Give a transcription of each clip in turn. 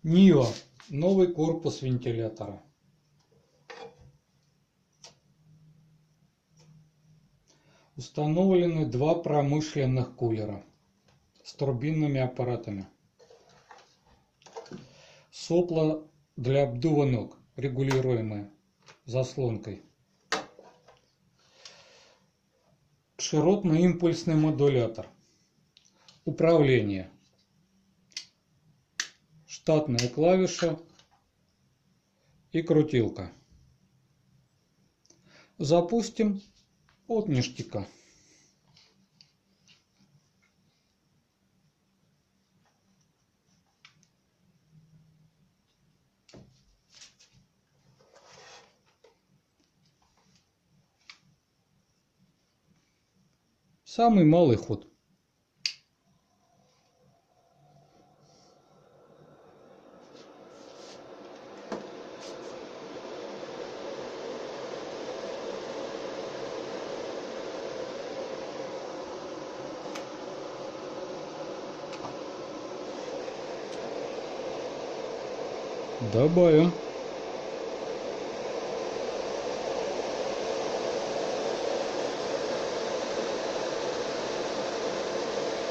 Нива. Новый корпус вентилятора. Установлены два промышленных кулера с турбинными аппаратами. Сопла для обдува ног, регулируемые заслонкой. Широтно-импульсный модулятор. Управление. Штатная клавиша и крутилка. Запустим от ништяка. Самый малый ход. Добавим.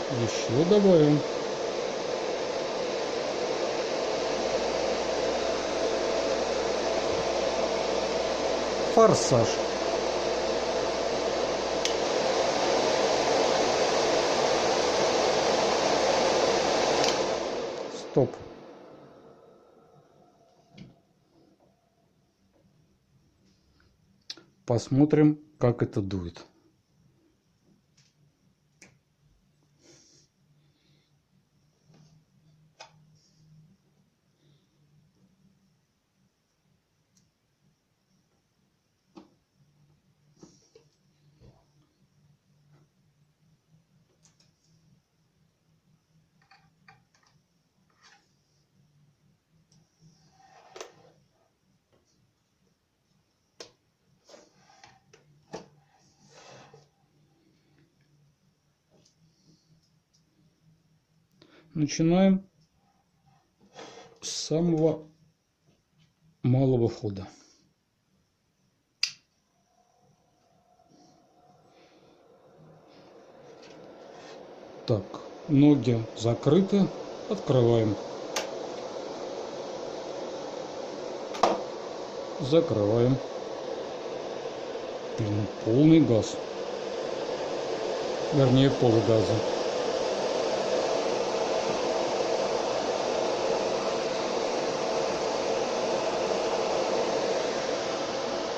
Еще добавим. Форсаж. Стоп. Посмотрим, как это дует. Начинаем с самого малого хода. Так, ноги закрыты, открываем. Закрываем. Блин, полный газ. Вернее, полгаза.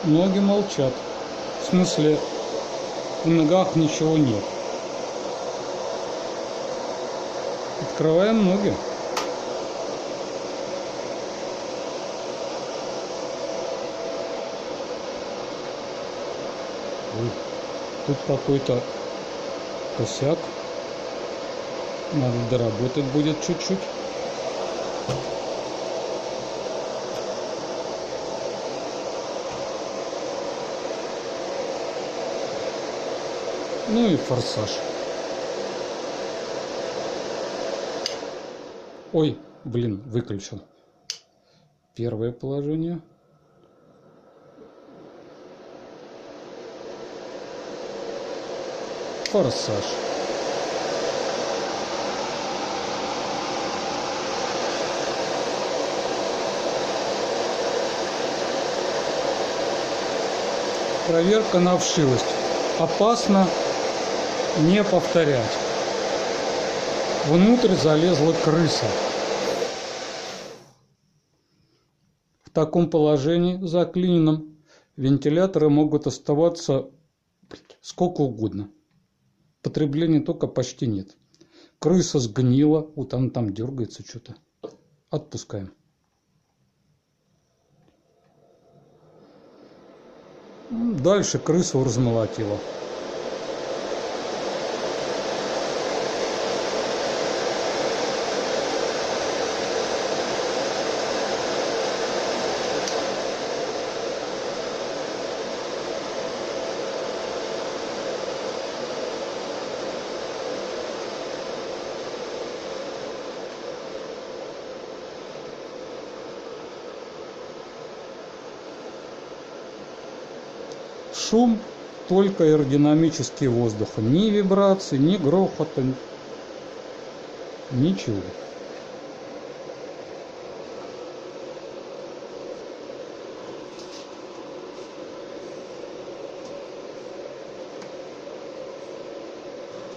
Ноги молчат. В смысле, в ногах ничего нет. Открываем ноги. Ой, тут какой-то косяк. Надо доработать будет чуть-чуть. Ну и форсаж. Ой, блин, выключил. Первое положение. Форсаж. Проверка на вшивость. Опасно не повторять. Внутрь залезла крыса. В таком положении заклиненном вентиляторы могут оставаться сколько угодно. Потребления тока почти нет. Крыса сгнила. Вот она там дергается что-то. Отпускаем. Дальше крысу размолотила. шум, только аэродинамический воздух. Ни вибрации, ни грохота, ничего.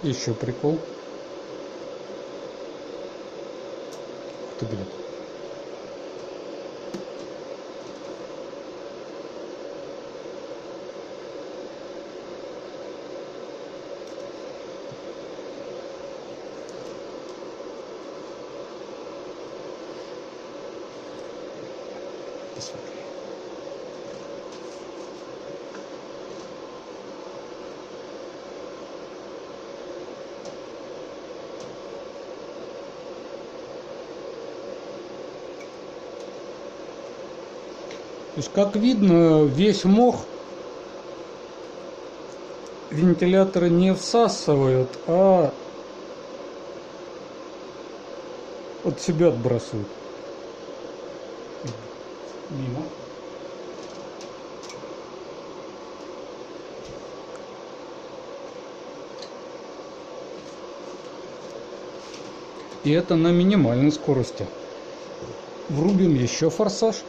Еще прикол. Ух ты, блин. Посмотри. То есть, как видно, весь мох вентиляторы не всасывают, а от себя отбрасывают. Мимо. И это на минимальной скорости. Врубим еще форсаж.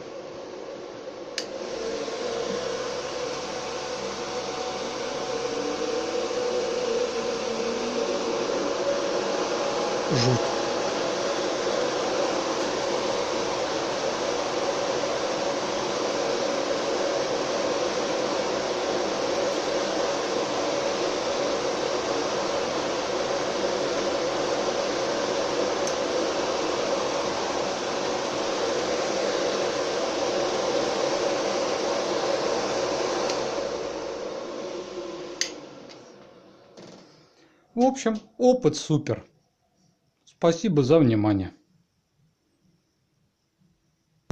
Жуть. В общем, опыт супер. Спасибо за внимание.